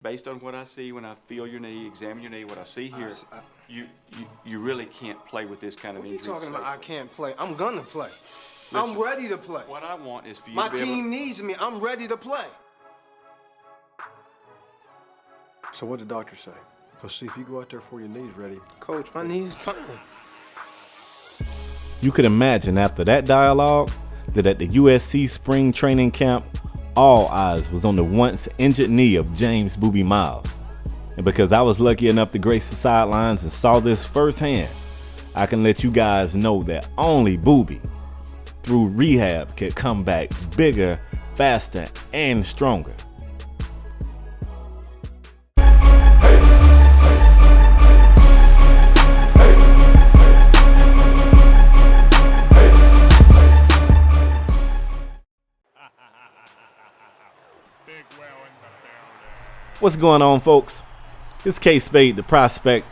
based on what I see when I feel your knee, examine your knee, what I see here, you really can't play with this kind of injury. What are you talking about? I can't play. I'm gonna play. Listen, I'm ready to play. What I want is for you My to be able team needs me. I'm ready to play. So what did the doctor say? Because see, if you go out there for your knees ready. Coach, my knee's fine. You could imagine after that dialogue that at the USC spring training camp, all eyes was on the once injured knee of James Boobie Miles. And because I was lucky enough to grace the sidelines and saw this firsthand, I can let you guys know that only Booby, through rehab, could come back bigger, faster, and stronger. What's going on, folks? It's Kspadetheprospect,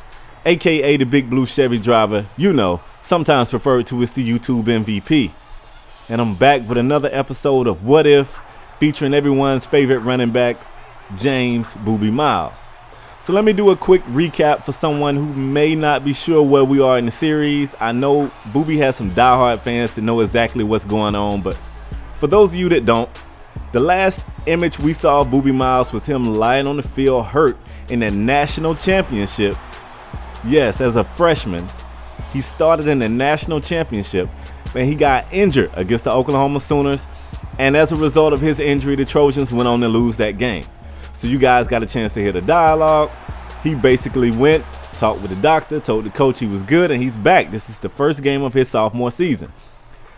aka the Big Blue Chevy driver, sometimes referred to as the YouTube MVP. And I'm back with another episode of What If, featuring everyone's favorite running back, James Boobie Miles. So let me do a quick recap for someone who may not be sure where we are in the series. I know Booby has some diehard fans to know exactly what's going on, but for those of you that don't, the last image we saw of Boobie Miles was him lying on the field hurt in the national championship. Yes, as a freshman, he started in the national championship, and he got injured against the Oklahoma Sooners, and as a result of his injury, the Trojans went on to lose that game. So you guys got a chance to hear the dialogue. He basically went, talked with the doctor, told the coach he was good, and he's back. This is the first game of his sophomore season.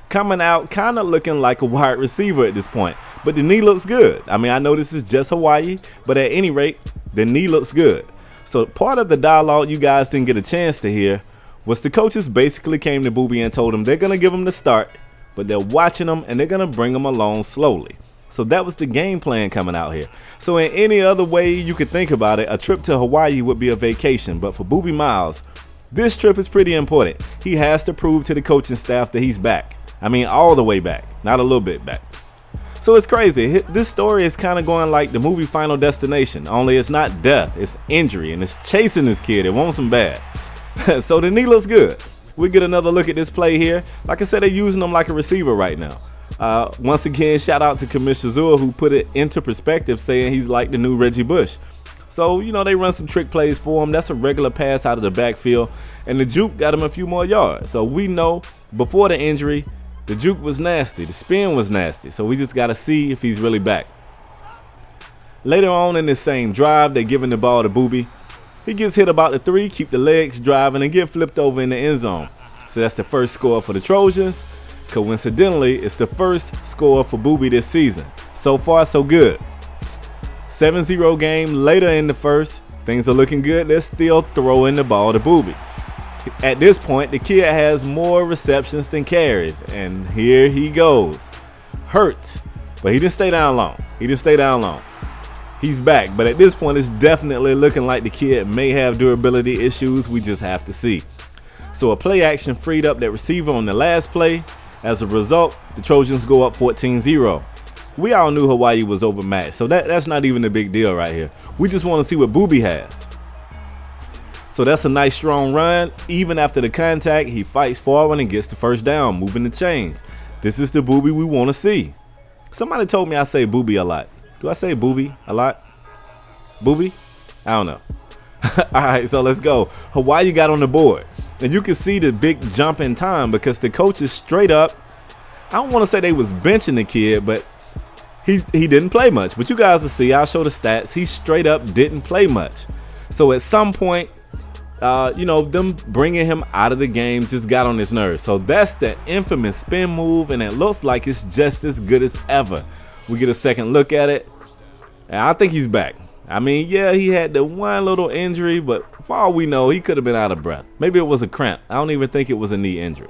Coming out kind of looking like a wide receiver at this point, but the knee looks good. I mean, I know this is just Hawaii, but at any rate, the knee looks good. So part of the dialogue you guys didn't get a chance to hear was the coaches basically came to Booby and told him they're going to give him the start, but they're watching him and they're going to bring him along slowly. So that was the game plan coming out here. So in any other way you could think about it, a trip to Hawaii would be a vacation, but for Boobie Miles, this trip is pretty important. He has to prove to the coaching staff that he's back. I mean, all the way back, not a little bit back. So it's crazy. This story is kind of going like the movie Final Destination, only it's not death, it's injury, and it's chasing this kid. It wants him bad. So the knee looks good. We get another look at this play here. Like I said, they're using him like a receiver right now. Once again, shout out to Commissioner Zua, who put it into perspective, saying he's like the new Reggie Bush. So, they run some trick plays for him. That's a regular pass out of the backfield, and the juke got him a few more yards. So we know before the injury, the juke was nasty, the spin was nasty, so we just got to see if he's really back. Later on in this same drive, they're giving the ball to Booby. He gets hit about the 3, keep the legs driving, and get flipped over in the end zone. So that's the first score for the Trojans. Coincidentally, it's the first score for Booby this season. So far, so good. 7-0 game later in the first. Things are looking good. They're still throwing the ball to Booby. At this point, the kid has more receptions than carries, and here he goes. Hurt, but he didn't stay down long. He's back, but at this point, it's definitely looking like the kid may have durability issues. We just have to see. So a play action freed up that receiver on the last play. As a result, the Trojans go up 14-0. We all knew Hawaii was overmatched, so that's not even a big deal right here. We just want to see what Booby has. So that's a nice strong run. Even after the contact, he fights forward and gets the first down, moving the chains. This is the Booby we want to see. Somebody told me I say Booby a lot. Do I say Booby a lot? Booby? I don't know. All right, so let's go. Hawaii got on the board. And you can see the big jump in time because the coaches straight up, I don't want to say they was benching the kid, but he didn't play much. But you guys will see, I'll show the stats. He straight up didn't play much. So at some point, them bringing him out of the game just got on his nerves. So that's the infamous spin move, and it looks like it's just as good as ever. We get a second look at it, and I think he's back. I mean, yeah, he had the one little injury, but for all we know, he could have been out of breath. Maybe it was a cramp. I don't even think it was a knee injury.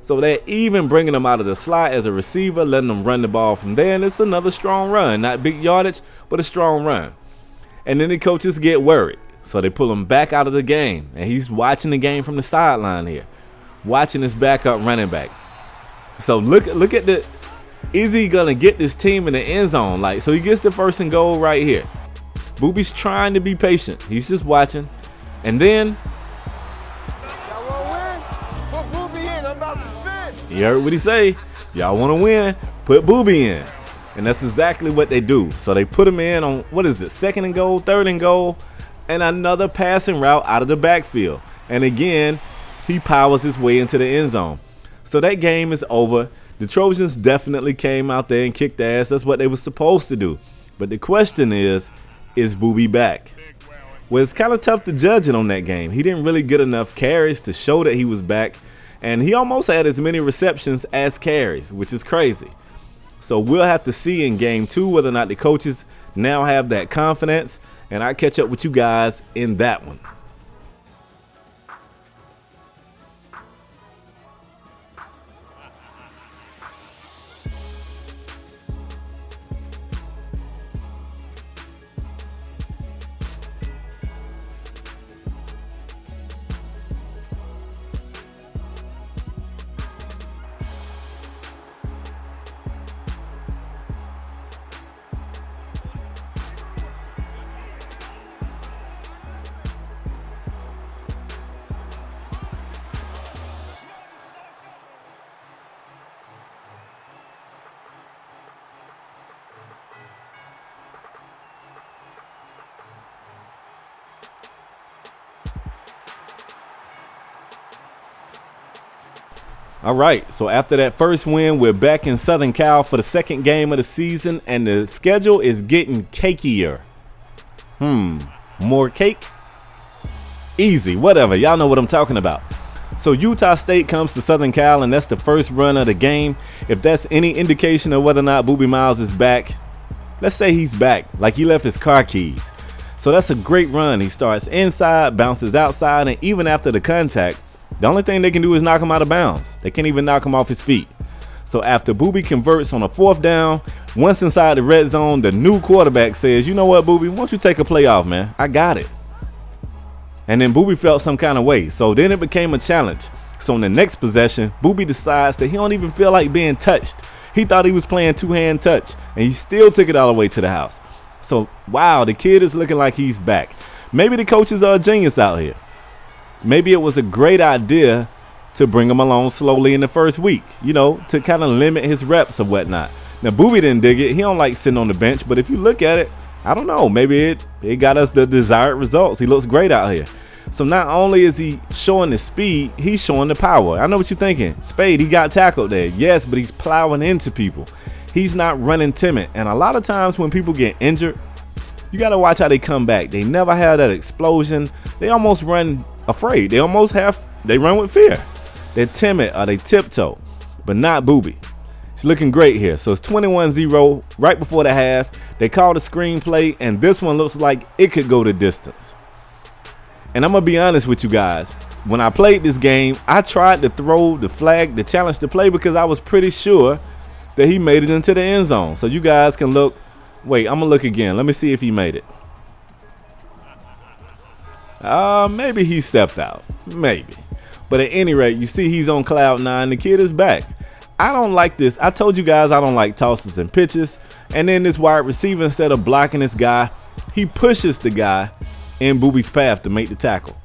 So they're even bringing him out of the slot as a receiver, letting him run the ball from there, and it's another strong run. Not big yardage, but a strong run. And then the coaches get worried. So they pull him back out of the game, and he's watching the game from the sideline here, watching his backup running back. So look at is he gonna get this team in the end zone? So he gets the 1st and goal right here. Boobie's trying to be patient. He's just watching. And then Y'all want to win? Put Boobie in. I'm about to spin. you heard what he say. Y'all want to win? Put Booby in. And that's exactly what they do. So they put him in on, what is it, 2nd and goal, 3rd and goal, and another passing route out of the backfield. And again, he powers his way into the end zone. So that game is over. The Trojans definitely came out there and kicked ass. That's what they were supposed to do. But the question is Booby back? Well, it's kind of tough to judge it on that game. He didn't really get enough carries to show that he was back. And he almost had as many receptions as carries, which is crazy. So we'll have to see in game 2 whether or not the coaches now have that confidence. And I'll catch up with you guys in that one. All right, so after that first win, we're back in Southern Cal for the second game of the season, and the schedule is getting cakier. More cake? Easy, whatever. Y'all know what I'm talking about. So Utah State comes to Southern Cal, and that's the first run of the game. If that's any indication of whether or not Boobie Miles is back, let's say he's back, like he left his car keys. So that's a great run. He starts inside, bounces outside, and even after the contact, the only thing they can do is knock him out of bounds. They can't even knock him off his feet. So after Booby converts on a 4th down, once inside the red zone, the new quarterback says, you know what, Booby, why don't you take a play off, man? I got it. And then Booby felt some kind of way. So then it became a challenge. So in the next possession, Booby decides that he don't even feel like being touched. He thought he was playing 2-hand touch, and he still took it all the way to the house. So, wow, the kid is looking like he's back. Maybe the coaches are a genius out here. Maybe it was a great idea to bring him along slowly in the first week, you know, to kind of limit his reps or whatnot. Now, Booby didn't dig it. He don't like sitting on the bench, but if you look at it, I don't know, maybe it got us the desired results. He looks great out here. So not only is he showing the speed, he's showing the power. I know what you're thinking. Spade, he got tackled there. Yes, but he's plowing into people. He's not running timid. And a lot of times when people get injured, you got to watch how they come back. They never have that explosion. They almost run afraid. They run with fear. They're timid or they tiptoe, but not Booby. He's looking great here. So it's 21-0 right before the half. They called a screenplay, and this one looks like it could go the distance. And I'm going to be honest with you guys. When I played this game, I tried to throw the flag, the challenge to play, because I was pretty sure that he made it into the end zone. So you guys can look. Wait, I'm going to look again. Let me see if he made it. Maybe he stepped out. Maybe. But at any rate, you see he's on cloud 9. The kid is back. I don't like this. I told you guys I don't like tosses and pitches. And then this wide receiver, instead of blocking this guy, he pushes the guy in Booby's path to make the tackle.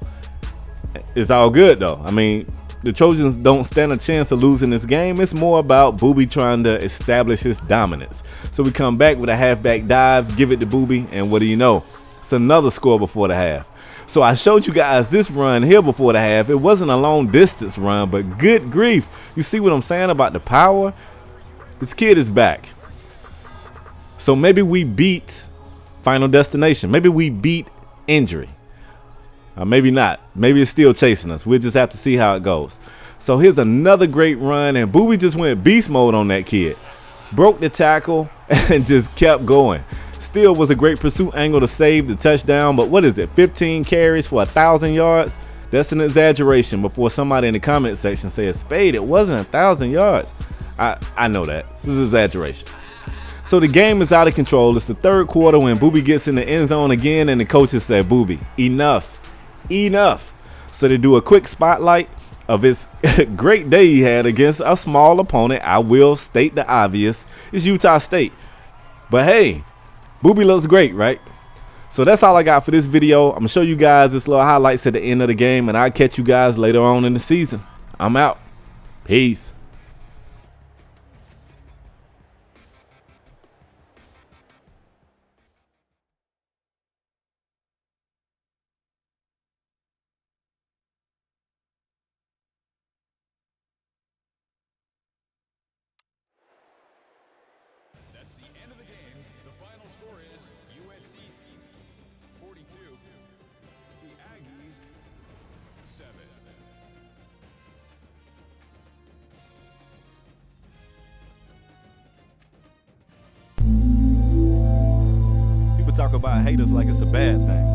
It's all good, though. I mean, the Trojans don't stand a chance of losing this game. It's more about Booby trying to establish his dominance. So we come back with a halfback dive, give it to Booby, and what do you know? It's another score before the half. So I showed you guys this run here before the half. It wasn't a long distance run, but good grief. You see what I'm saying about the power? This kid is back. So maybe we beat Final Destination. Maybe we beat injury. Or maybe not. Maybe it's still chasing us. We'll just have to see how it goes. So here's another great run, and Booby just went beast mode on that kid. Broke the tackle and just kept going. Still was a great pursuit angle to save the touchdown, but what is it, 15 carries for 1,000 yards? That's an exaggeration. Before somebody in the comment section says, Spade, it wasn't 1,000 yards. I know that. This is exaggeration. So the game is out of control. It's the third quarter when Booby gets in the end zone again, and the coaches said, Booby, enough. So they do a quick spotlight of his great day he had against a small opponent. I will state the obvious. It's Utah State. But hey, Booby looks great, right? So that's all I got for this video. I'm gonna show you guys this little highlights at the end of the game, and I'll catch you guys later on in the season. I'm out. Peace. That's the end of the game. The final score is USC 42, the Aggies 7. People talk about haters like it's a bad thing.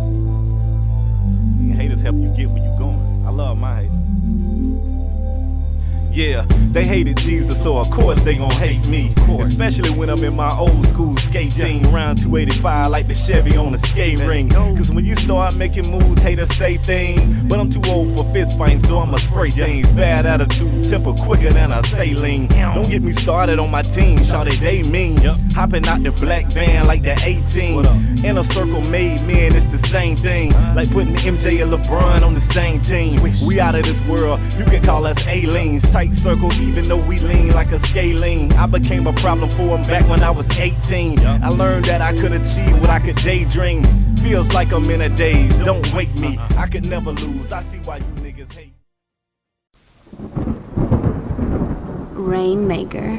And haters help you get where you going. I love my haters. Yeah, they hated Jesus, so of course they gon' hate me. Especially when I'm in my old school skating. Around 285 like the Chevy on the skate ring. Cause when you start making moves, haters say things. But I'm too old for fist fighting, so I'ma spray things. Bad attitude, temper quicker than a saline. Don't get me started on my team, shawty they mean. Hopping out the black van like the 18. In a circle made men, it's the same thing. Like putting MJ and LeBron on the same team. We out of this world, you can call us aliens. Tight circle even though we lean like a scalene. I became a problem for them back when I was 18. I learned that I could achieve what I could daydream. Feels like I'm in a daze, don't wake me. I could never lose, I see why you niggas hate. Rainmaker.